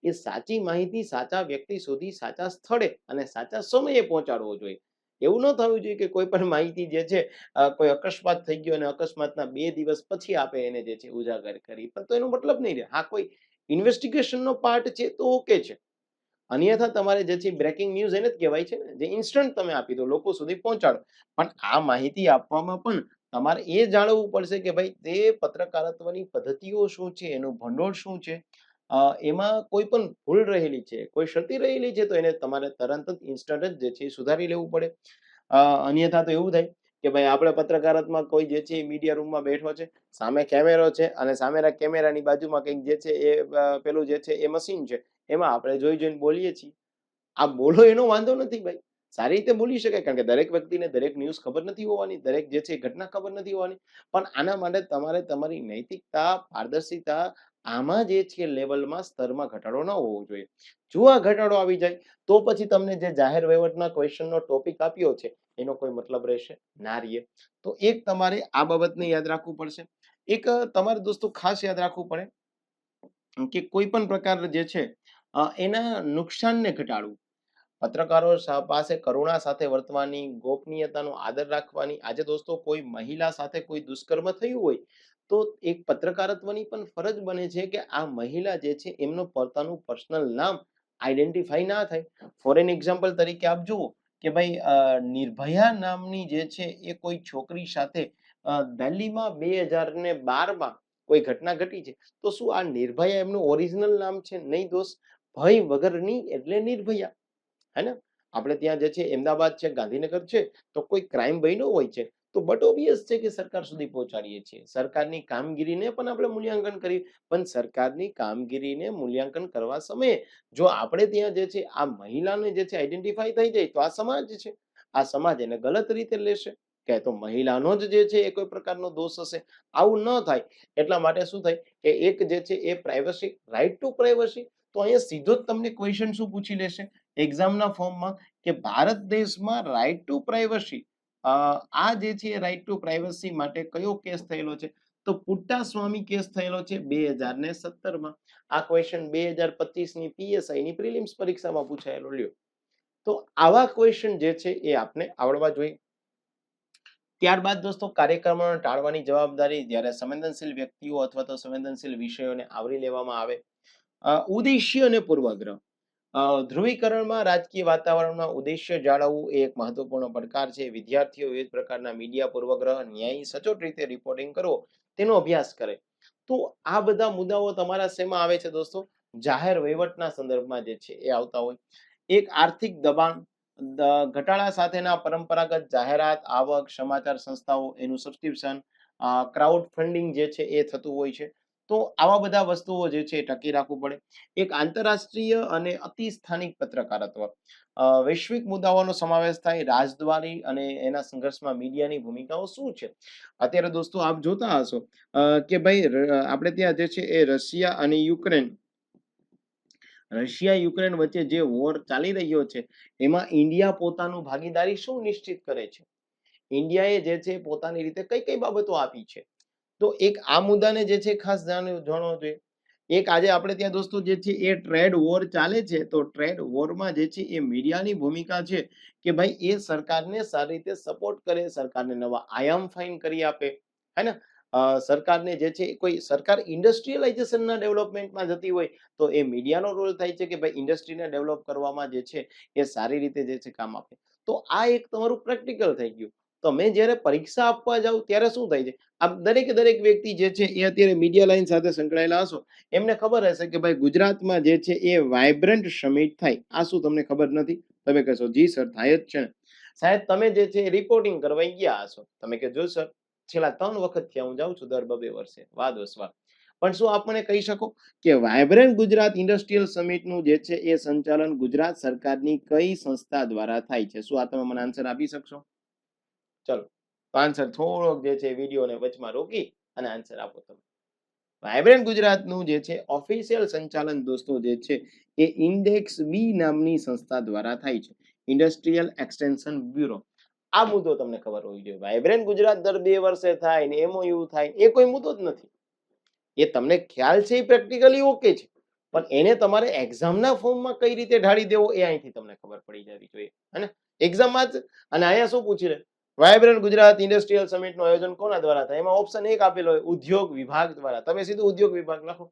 એ સાચી માહિતી સાચા વ્યક્તિ સુધી સાચા સ્થળે અને સાચા સમયે પહોંચાડવો જોઈએ. એવું ન થવું જોઈએ કે કોઈ પણ માહિતી જે છે કોઈ અકસ્માત થઈ ગયો અને અકસ્માતના 2 દિવસ પછી આપે એને જે છે ઉજાગર કરી, પણ તો એનો મતલબ નહીં રહે. હા કોઈ ઇન્વેસ્ટિગેશનનો પાર્ટ છે તો ઓકે છે. અન્યથા તમારે જે છે બ્રેકિંગ ન્યૂઝ એને જ કહેવાય છે ને, જે ઇન્સ્ટન્ટ તમે આપી દો, લોકો સુધી પહોંચાડો. પણ આ માહિતી આપવામાં પણ તમારે એ જાણવું પડશે કે ભાઈ તે પત્રકારત્વની પદ્ધતિઓ શું છે, એનું ભંડોળ શું છે, એમાં કોઈ પણ ભૂલ રહેલી છે, કોઈ ક્ષતિ રહેલી છે તો એને તમારે તરત જ ઇન્સ્ટન્ટ જ જે છે સુધારી લેવું પડે. અન્યથા તો એવું થાય કે ભાઈ આપણે પત્રકારત્વમાં કોઈ જે છે મીડિયા રૂમમાં બેઠો છે, સામે કેમેરો છે અને સામેના કેમેરાની બાજુમાં કંઈક જે છે એ પેલું જે છે એ મશીન છે, એમાં આપણે જોઈ જોઈને બોલીએ છીએ. આ બોલો એનો વાંધો નથી ભાઈ, સારી રીતે બોલી શકાય, કારણ કે દરેક વ્યક્તિને દરેક ન્યૂઝ ખબર નથી હોવાની, દરેક જે છે ઘટના ખબર નથી હોવાની. પણ આના માટે તમારે તમારી નૈતિકતા, પારદર્શિતા, આમાં જે છે લેવલમાં સ્તરમાં ઘટાડો ન હોવો જોઈએ. જો આ ઘટાડો આવી જાય તો પછી તમને જે જાહેર વહીવટના ક્વેશ્ચનનો ટોપિક આપ્યો છે એનો કોઈ મતલબ રહેશે ના રહે. તો એક તમારે આ બાબતને યાદ રાખવું પડશે. એક તમારે દોસ્તો ખાસ યાદ રાખવું પડે કે કોઈ પણ પ્રકાર જે છે એના નુકસાનને ઘટાડવું. પત્રકારો પાસે કરુણા સાથે વર્તવાની, ગોપનીયતાનો આદર રાખવાની. આજે દોસ્તો કોઈ મહિલા સાથે કોઈ દુષ્કર્મ થયું હોય તો એક પત્રકારત્વની પણ ફરજ બને છે કે આ મહિલા જે છે એમનું પોતાનું પર્સનલ નામ આઈડેન્ટિફાઈ ના થાય. ફોર એન એક્ઝામ્પલ તરીકે આપ જુઓ કે ભાઈ નિર્ભયા નામની જે છે એ કોઈ છોકરી સાથે દિલ્હીમાં 2012માં કોઈ ઘટના ઘટી છે, તો શું આ નિર્ભયા એમનું ઓરિજિનલ નામ છે? નહીં દોસ્ત, ભય વગરની એટલે નિર્ભયા, હે ને? આપણે ત્યાં જે છે અમદાવાદ છે, ગાંધીનગર છે, તો કોઈ ક્રાઇમ બન્યો હોય છે તો બટ ઓબ્વિયસ છે કે સરકાર સુધી પહોંચાડીએ છીએ. સરકારની કામગીરીને પણ આપણે મૂલ્યાંકન કરીએ, પણ સરકારની કામગીરીને મૂલ્યાંકન કરવા સમયે જો આપણે ત્યાં જે છે આ મહિલાને જે છે આઈડેન્ટિફાઈ થઈ જાય તો આ સમાજ છે, આ સમાજ એને ગલત રીતે લેશે કે તો મહિલાનો જ જે છે એ કોઈ પ્રકારનો દોષ હશે. આવું ન થાય એટલા માટે શું થાય કે એક જે છે એ પ્રાઇવસી, રાઇટ ટુ પ્રાઇવસી. તો અહીંયા સીધો જ તમને ક્વેશ્ચન શું પૂછી લેશે એક્ઝામના ફોર્મમાં કે ભારત દેશમાં રાઇટ ટુ પ્રાઇવસી, આ જે છે રાઇટ ટુ પ્રાઇવસી માટે કયો કેસ થયેલો છે? તો પુટ્ટાસ્વામી કેસ થયેલો છે 2017માં. આ ક્વેશ્ચન 2025ની પીએસઆઈ ની પ્રિલિમ્સ પરીક્ષામાં પૂછાયેલો. લ્યો, તો આવા ક્વેશ્ચન જે છે એ આપને આવડવા જોઈએ. ત્યારબાદ દોસ્તો કાર્યક્રમોને ટાળવાની જવાબદારી જ્યારે સંવેદનશીલ વ્યક્તિઓ અથવા તો સંવેદનશીલ વિષયોને આવરી લેવામાં આવે. ઉદ્દેશ્ય અને પૂર્વગ્રહ. ધ્રુવીકરણમાં રાજકીય વાતાવરણમાં ઉદ્દેશ્ય જાળવવું એ એક મહત્વપૂર્ણ પડકાર છે. વિદ્યાર્થીઓ વિવિધ પ્રકારના મીડિયા પૂર્વગ્રહ, ન્યાયી સચોટ રીતે રિપોર્ટિંગ કરવો તેનો અભ્યાસ કરે. તો આ બધા મુદ્દાઓ તમારા શેમાં આવે છે દોસ્તો? જાહેર વહીવટના સંદર્ભમાં જે છે એ આવતા હોય. એક આર્થિક દબાણ, ઘટાડા સાથેના પરંપરાગત જાહેરાત, આવક, સમાચાર સંસ્થાઓ, એનું સબસ્ક્રિપ્શન, ક્રાઉડ ફંડિંગ જે છે એ થતું હોય છે. તો આવા બધા વસ્તુઓ જે છે એ ટકી રાખવું પડે. એક આંતરરાષ્ટ્રીય અને અતિ સ્થાનિક પત્રકારત્વ, વૈશ્વિક મુદ્દાઓનો સમાવેશ થાય. રાજદ્વારી અને એના સંઘર્ષમાં મીડિયાની ભૂમિકાઓ શું છે? અત્યારે દોસ્તો આપ જોતા હશો કે ભાઈ આપણે ત્યાં જે છે એ રશિયા યુક્રેન વચ્ચે જે વોર ચાલી રહ્યો છે એમાં ઇન્ડિયા પોતાનું ભાગીદારી શું નિશ્ચિત કરે છે? ઇન્ડિયાએ જે છે પોતાની રીતે કઈ કઈ બાબતો આપી છે? તો એક આ મુદ્દાને જે છે ખાસ જાણવો જોઈએ. એક આજે આપણે ત્યાં દોસ્તો જે છે એ ટ્રેડ વોર ચાલે છે, તો ટ્રેડ વોરમાં જે છે એ મીડિયાની ભૂમિકા છે કે ભાઈ એ સરકારને સારી રીતે સપોર્ટ કરે, સરકારને નવા આયામ ફાઇન કરી આપે, હે ને? સરકારને જે છે કોઈ સરકાર ઇન્ડસ્ટ્રીયલાઇઝેશનના ડેવલપમેન્ટમાં જતી હોય તો એ મીડિયાનો રોલ થાય છે કે ભાઈ ઇન્ડસ્ટ્રીને ડેવલપ કરવામાં જે છે એ સારી રીતે જે છે કામ આપે. તો આ એક તમારું પ્રેક્ટિકલ થઈ ગયું. તમે જ્યારે પરીક્ષા આપવા જાવ ત્યારે શું થાય છે, આ દરેક વ્યક્તિ જે છે એ અત્યારે મીડિયા લાઈન સાથે સંકળાયેલા હશો, એમને ખબર હશે કે ભાઈ ગુજરાતમાં જે છે એ વાઇબ્રન્ટ સમિટ થાય. આ શું તમને ખબર નથી? તમે કહેશો જી સર થાય જ છે ને. સાહેબ તમે જે છે રિપોર્ટિંગ કરવા ગયા હશો, તમે કે જો સર છેલ્લા 3 વખતથી હું જાઉં છું દર 2 વર્ષે, વાહ દોસ્ત વાહ. પણ શું આપ મને કહી શકો કે વાઇબ્રન્ટ ગુજરાત ઇન્ડસ્ટ્રીયલ સમિટનું જે છે એ સંચાલન ગુજરાત સરકારની કઈ સંસ્થા દ્વારા થાય છે? શું આ તમે મને આન્સર આપી શકશો? ચલો, તો આન્સર થોડોક જે છે વિડીયોને વચમાં રોકી અને આન્સર આપો તમે. વાઇબ્રન્ટ ગુજરાતનું જે છે ઓફિશિયલ સંચાલન દોસ્તો જે છે એ ઇન્ડેક્સ બી નામની સંસ્થા દ્વારા થાય છે, ઇન્ડસ્ટ્રીયલ એક્સટેન્શન બ્યુરો. આ મુદ્દો તમને ખબર હોવી જોઈએ. વાઇબ્રન્ટ ગુજરાત દર 2 વર્ષે થાય ને એમઓયુ થાય એ કોઈ મુદ્દો જ નથી. એ તમને ખ્યાલ છે એ પ્રેક્ટિકલી ઓકે છે, પણ એને તમારે એક્ઝામના ફોર્મમાં કઈ રીતે ઢાળી દેવો એ અહીંથી તમને ખબર પડી જવી જોઈએ, હે ને? એક્ઝામમાં જ. અને અહીંયા શું પૂછી લે, વાઇબ્રન્ટ ગુજરાત ઇન્ડસ્ટ્રીયલ સમિટનું આયોજન કોના દ્વારા થાય? એમાં ઓપ્શન 1 આપેલો હોય ઉદ્યોગ વિભાગ દ્વારા. તમે સીધું ઉદ્યોગ વિભાગ લખો,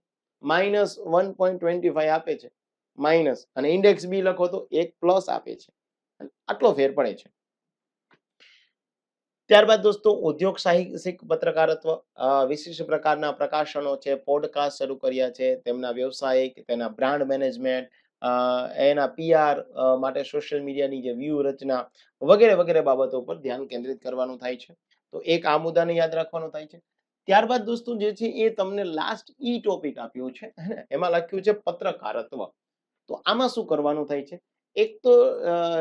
-1.25 આપે છે માઇનસ, અને ઇન્ડેક્સ બી લખો તો 1 પ્લસ આપે છે. આટલો ફેર પડે છે. ત્યારબાદ દોસ્તો ઉદ્યોગ સાહસિક પત્રકારત્વ, વિશિષ્ટ પ્રકારના પ્રકાશનો છે, પોડકાસ્ટ શરૂ કર્યા છે, તેમના વ્યવસાયિક, તેના બ્રાન્ડ મેનેજમેન્ટ, એના પીઆર માટે સોશિયલ મીડિયાની જે વ્યૂહ રચના વગેરે વગેરે બાબતો પર ધ્યાન કેન્દ્રિત કરવાનું થાય છે. તો એક આ મુદ્દાને યાદ રાખવાનું થાય છે. ત્યારબાદ દોસ્તો જે છે એ તમને લાસ્ટ ઈ ટોપિક આપ્યો છે, એમાં લખ્યું છે પત્રકારત્વ. તો આમાં શું કરવાનું થાય છે? એક તો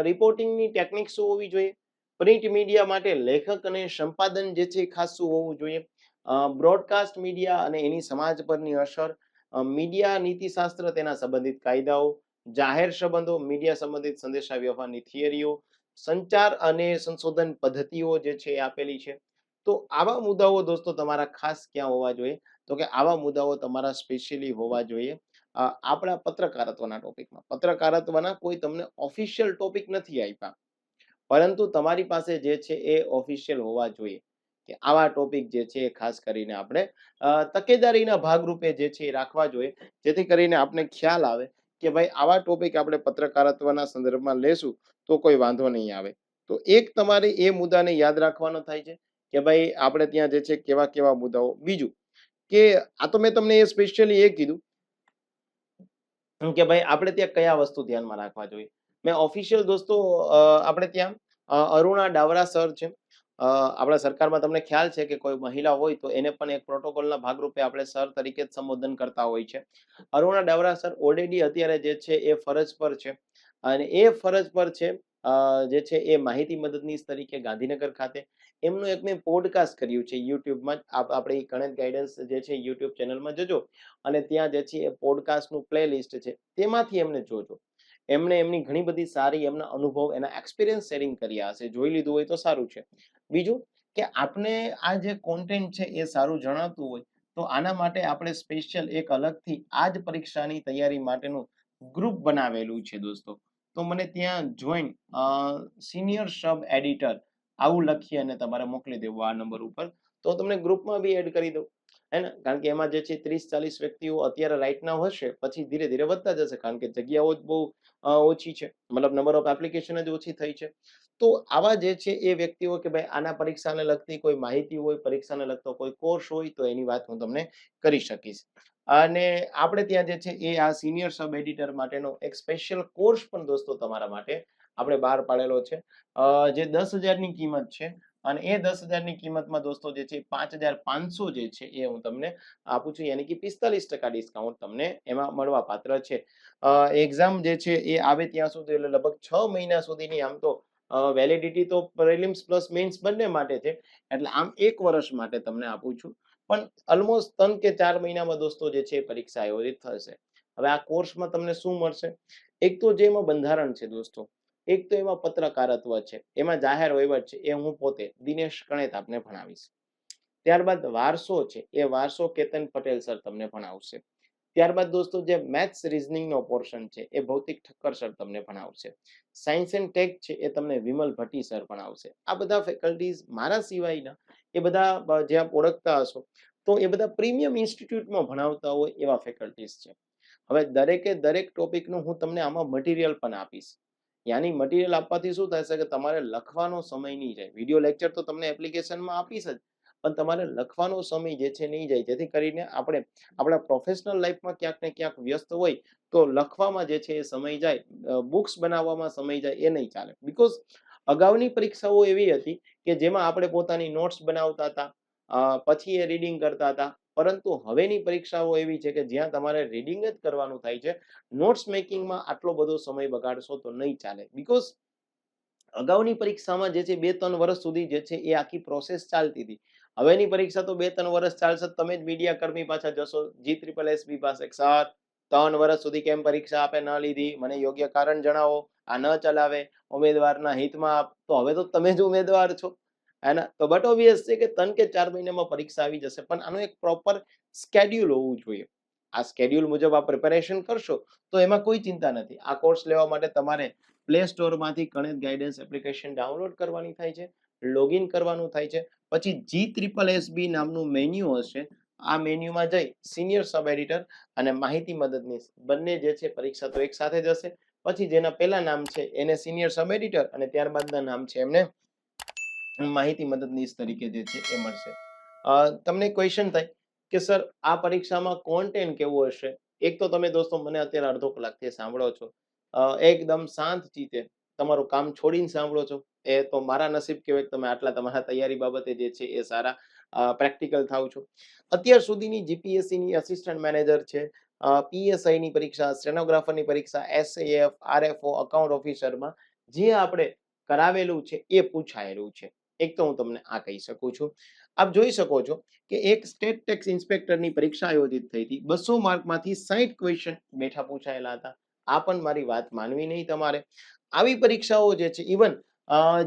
રિપોર્ટિંગની ટેકનિક શું હોવી જોઈએ? પ્રિન્ટ મીડિયા માટે લેખક અને સંપાદન જે છે ખાસ શું હોવું જોઈએ? બ્રોડકાસ્ટ મીડિયા અને એની સમાજ પરની અસર, મીડિયા નીતિશાસ્ત્ર, તેના સંબંધિત કાયદાઓ, જાહેર સંબંધો, મીડિયા સંબંધિત સંદેશા વ્યવહારની થિયરીઓ, સંચાર અને સંશોધન પદ્ધતિઓ જે છે એ આપેલી છે. તો આવા મુદ્દાઓ દોસ્તો તમારા ખાસ ક્યાં હોવા જોઈએ? તો કે આવા મુદ્દાઓ તમારા સ્પેશિયલી હોવા જોઈએ આપણા પત્રકારત્વના ટોપિકમાં. પત્રકારત્વના કોઈ તમને ઓફિશિયલ ટોપિક નથી આપ્યા, પરંતુ તમારી પાસે જે છે એ ઓફિશિયલ હોવા જોઈએ કે આવા ટોપિક જે છે એ ખાસ કરીને આપણે તકેદારીના ભાગરૂપે જે છે એ રાખવા જોઈએ, જેથી કરીને આપણે ખ્યાલ આવે કે ભાઈ આવા ટોપિક આપણે પત્રકારત્વના સંદર્ભમાં લેશું તો કોઈ વાંધો નહીં આવે. તો એક તમારે એ મુદ્દાને યાદ રાખવાનો થાય છે કે ભાઈ આપણે ત્યાં જે છે કેવા કેવા મુદ્દાઓ. બીજું કે આ તો મેં તમને એ સ્પેશિયલી એ કીધું કે ભાઈ આપણે ત્યાં કયા વસ્તુ ધ્યાનમાં રાખવા જોઈએ. મેં ઓફિશિયલ દોસ્તો આપણે ત્યાં અરુણા ડાવરા સર છે. આપણા સરકારમાં તમને ખ્યાલ છે કે કોઈ મહિલા હોય તો એને પણ એક પ્રોટોકોલના ભાગરૂપે આપણે સર તરીકે જ સંબોધન કરતા હોય છે. અરુણા ડાવરા સર ઓલરેડી અત્યારે જે છે એ ફરજ પર છે, અને એ ફરજ પર છે જે છે એ માહિતી મદદનીશ તરીકે ગાંધીનગર ખાતે. એમનું એક મેં પોડકાસ્ટ કર્યું છે યુટ્યુબમાં જ. આપણે ગણિત ગાઈડન્સ જે છે યુટ્યુબ ચેનલમાં જજો, અને ત્યાં જે છે એ પોડકાસ્ટનું પ્લે લિસ્ટ છે તેમાંથી એમને જોજો. એમણે એમની ઘણી બધી સારી એમના અનુભવ, એના એક્સપિરિયન્સ શેરિંગ કર્યા હશે. જોઈ લીધું હોય તો સારું છે. બીજું કે આપણે આ જે કોન્ટેન્ટ છે એ સારું જણાતું હોય તો આના માટે આપણે સ્પેશિયલ એક અલગથી આ જ પરીક્ષાની તૈયારી માટેનું ગ્રુપ બનાવેલું છે દોસ્તો. તો મને ત્યાં જોઈન સિનિયર સબ એડિટર આવું લખી અને તમારે મોકલી દેવું આ નંબર ઉપર, તો તમને ગ્રુપમાં બી એડ કરી દઉં. હે ને? કારણ કે એમાં જે છે 30-40 વ્યક્તિઓ અત્યારે રાઈટ નાઉ હશે, પછી ધીરે ધીરે વધતા જશે, કારણ કે જગ્યાઓ જ બહુ ઓછી છે, મતલબ નંબર ઓફ એપ્લિકેશન જ ઓછી થઈ છે. તો આવા જે છે એ વ્યક્તિઓ કે ભાઈ આના પરીક્ષાને લગતી કોઈ માહિતી હોય, પરીક્ષાને લગતો કોઈ કોર્સ હોય, તો એની વાત હું તમને કરી શકીશ. અને આપણે ત્યાં જે છે એ આ સિનિયર સબ એડિટર માટેનો એક સ્પેશિયલ કોર્સ પણ દોસ્તો તમારા માટે આપણે બહાર પાડેલો છે, જે 10,000ની કિંમત છે. અને એ 10,000ની કિંમતમાં દોસ્તો જે છે 5,500 જે છે એ હું તમને આપું છું, યાની કે 45% ડિસ્કાઉન્ટ તમને એમાં મળવા પાત્ર છે. એક્ઝામ જે છે એ આવે ત્યાં સુધી, એટલે લગભગ 6 મહિના સુધીની આમ તો વેલિડિટી તો પ્રિલિમ્સ પ્લસ મેઇન્સ બંને માટે છે, એટલે આમ 1 વર્ષ માટે તમને આપું છું. પણ ઓલમોસ્ટ 3 કે 4 મહિનામાં દોસ્તો જે છે પરીક્ષા આયોજિત થશે. હવે આ કોર્સમાં તમને શું મળશે? એક તો જે એમાં બંધારણ છે દોસ્તો, એક તો એમાં પત્રકારત્વ છે, એમાં જાહેર વહીવટ છે, એ હું પોતે દિનેશ કણેત આપને ભણાવીશ. ત્યારબાદ વારસો છે, એ વારસો કેતન પટેલ સર તમને ભણાવશે. ત્યારબાદ દોસ્તો જે મેથ્સ રીઝનિંગનો પોર્શન છે એ ભૌતિક ઠક્કર સર તમને ભણાવશે. સાયન્સ એન્ડ ટેક છે એ તમને વિમલ ભટ્ટી સર ભણાવશે. આ બધા ફેકલ્ટીઝ મારા સિવાયના એ બધા જે આપ ઓળખતા હશો, તો એ બધા પ્રીમિયમ ઇન્સ્ટિટ્યૂટમાં ભણાવતા હોય એવા ફેકલ્ટીઝ છે. હવે દરેકે દરેક ટોપિકનું હું તમને આમાં મટીરિયલ પણ આપીશ. યાની મટીરિયલ આપવાથી શું થશે કે તમારે લખવાનો સમય નહીં જાય. વિડીયો લેક્ચર તો તમને એપ્લિકેશનમાં આપીશ જ, પણ તમારે લખવાનો સમય જે છે નહીં જાય, જેથી કરીને આપણે આપણા પ્રોફેશનલ લાઈફમાં ક્યાંક ને ક્યાંક વ્યસ્ત હોય તો લખવામાં જે છે એ સમય જાય, બુક્સ બનાવવામાં સમય જાય, એ નહીં ચાલે. બીકોઝ અગાઉની પરીક્ષાઓ એવી હતી કે જેમાં આપણે પોતાની નોટ્સ બનાવતા હતા, પછી એ રીડિંગ કરતા હતા. પરંતુ હવેની પરીક્ષાઓ એવી છે કે જ્યાં તમારે રીડિંગ જ કરવાનું થાય છે. નોટ્સ મેકિંગમાં આટલો બધો સમય બગાડશો તો નહીં ચાલે. બીકોઝ અગાઉની પરીક્ષામાં જે છે 2-3 વર્ષ સુધી જે છે એ આખી પ્રોસેસ ચાલતી હતી. હવેની પરીક્ષા તો 2-3 વર્ષ ચાલશે, તમે જ મીડિયા કર્મી પાછા જશો GSSB પાસે, સર 3 વર્ષ સુધી કેમ પરીક્ષા આપે ન લીધી, મને યોગ્ય કારણ જણાવો, આ ન ચલાવે, ઉમેદવારના હિતમાં. તો હવે તો તમે જ ઉમેદવાર છો, હે ને? તો બટ ઓબ્વિયસ છે કે 3 કે 4 મહિનામાં પરીક્ષા આવી જશે, પણ આનું એક પ્રોપર સ્કેડ્યુલ હોવું જોઈએ. આ સ્કેડ્યુલ મુજબ આ પ્રિપેરેશન કરશો તો એમાં કોઈ ચિંતા નથી. આ કોર્સ લેવા માટે તમારે પ્લે સ્ટોરમાંથી ગણિત ગાઈડન્સ એપ્લિકેશન ડાઉનલોડ કરવાની થાય છે, લોગિન કરવાનું થાય છે, પછી GSSB નામનું મેન્યુ હશે. આ મેન્યુમાં જઈ સિનિયર સબ એડિટર અને માહિતી મદદનીશ બંને જે છે પરીક્ષા તો એક સાથે જ હશે. પછી જેના પહેલા નામ છે એને સિનિયર સબ એડિટર, અને ત્યારબાદના નામ છે એમને માહિતી મદદનીશ તરીકે જે છે એ મળશે. તમને ક્વેશ્ચન થાય કે સર આ પરીક્ષામાં કોન્ટેન્ટ કેવું હશે? એક તો તમે દોસ્તો મને અત્યારે અડધો કલાકથી સાંભળો છો, એકદમ શાંત ચિત્તે તમારું કામ છોડીને સાંભળો છો, એ તો મારા નસીબ કહેવાય કે તમે આટલા તમારા તૈયારી બાબતે જે છે એ સારા પ્રેક્ટિકલ થાવ છો. અત્યાર સુધીની જીપીએસસીની અસિસ્ટન્ટ મેનેજર છે, પીએસઆઈની પરીક્ષા, સ્ટેનોગ્રાફરની પરીક્ષા, એસએએફ, આરએફઓ, અકાઉન્ટ ઓફિસરમાં જે આપણે કરાવેલું છે એ પૂછાયેલું છે. એક તો હું તમને આ કહી શકું છું. આપ જોઈ શકો છો કે એક સ્ટેટ ટેક્સ ઇન્સ્પેક્ટરની પરીક્ષા આયોજિત થઈ હતી. 200 માર્કમાંથી 60 ક્વેશ્ચન બેઠા પૂછાયેલા હતા. આ પણ મારી વાત માનવી નહીં તમારે. આવી પરીક્ષાઓ જે છે, ઇવન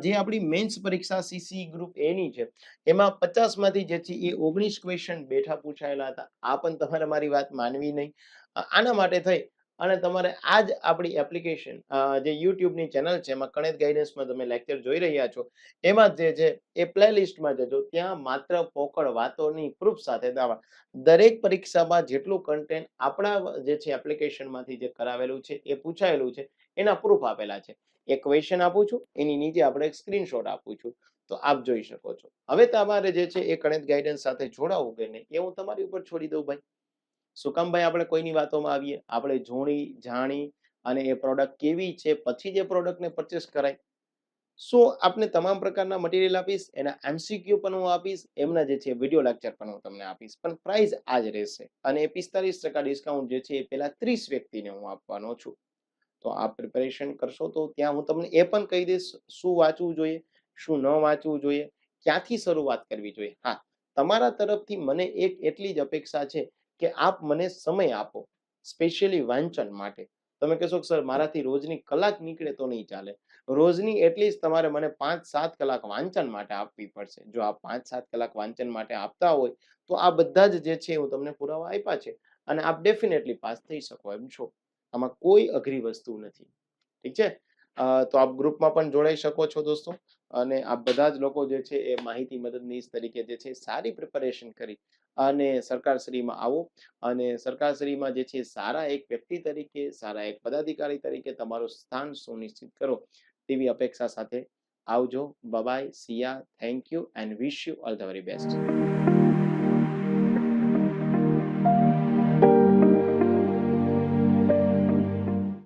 જે આપણી મેન્સ પરીક્ષા સીસી ગ્રુપ એની છે એમાં 50 માંથી જે છે એ 19 ક્વેશ્ચન બેઠા પૂછાયેલા હતા. આ પણ તમારે મારી વાત માનવી નહીં. આના માટે થઈ અને તમારે આ જ આપણી એપ્લિકેશન જે યુટ્યુબની ચેનલ છે એમાં કણેત ગાઈડન્સમાં તમે લેક્ચર જોઈ રહ્યા છો એમાં જે છે એ પ્લેલિસ્ટમાં જજો. ત્યાં માત્ર પોકળ વાતોની પ્રૂફ સાથે દાવા દરેક પરીક્ષામાં જેટલું કન્ટેન્ટ આપણા જે છે એપ્લિકેશનમાંથી જે કરાવેલું છે એ પૂછાયેલું છે એના પ્રૂફ આપેલા છે. એક ક્વેશ્ચન આપું છું, એની નીચે આપણે એક સ્ક્રીનશોટ આપું છું, તો આપ જોઈ શકો છો. હવે તમારે જે છે એ કણેત ગાઈડન્સ સાથે જોડાવું કે નહીં એ હું તમારી ઉપર છોડી દઉં ભાઈ. શું કામ ભાઈ આપણે કોઈની વાતોમાં આવીએ? આપણે જોણી જાણી અને એ પ્રોડક્ટ કેવી છે પછી જ એ પ્રોડક્ટને પરચેસ કરાય. સો આપને તમામ પ્રકારના મટીરિયલ આપીશ, એના એમસીક્યુ પણ હું આપીશ, એમના જે છે વિડીયો લેક્ચર પણ હું તમને આપીશ, પણ પ્રાઇસ આ જ રહેશે અને 45% ડિસ્કાઉન્ટ જે છે એ પેલા 30 વ્યક્તિને હું આપવાનો છું. તો આ પ્રિપેરેશન કરશો તો ત્યાં હું તમને એ પણ કહી દઈશ શું વાંચવું જોઈએ, શું ન વાંચવું જોઈએ, ક્યાંથી શરૂઆત કરવી જોઈએ. હા, તમારા તરફથી મને એક એટલી જ અપેક્ષા છે કે આપ મને સમય આપો સ્પેશિયલી વાંચન માટે. તમે કહેશો કે સર મારાથી રોજની કલાક નીકળે તો નહીં ચાલે. રોજની એટલીસ્ટ તમારે મને 5-7 કલાક વાંચન માટે આપવી પડશે. જો આપ 5-7 કલાક વાંચન માટે આપતા હોય તો આ બધા જ જે છે હું તમને પુરાવા આપ્યા છે અને આપ ડેફિનેટલી પાસ થઈ શકો એમ છો. આમાં કોઈ અઘરી વસ્તુ નથી. ઠીક છે? તો આપ ગ્રુપમાં પણ જોડાઈ શકો છો દોસ્તો અને આ બધા જ લોકો જે છે એ માહિતી મદદનીશ તરીકે જે છે સારી પ્રિપેરેશન કરી અને સરકારશ્રીમાં આવો અને સરકારશ્રીમાં જે છે સારા એક વ્યક્તિ તરીકે, સારા એક પદાધિકારી તરીકે તમારું સ્થાન સુનિશ્ચિત કરો તેવી અપેક્ષા સાથે આવજો. Bye bye, Siya, thank you and wish you all the very best.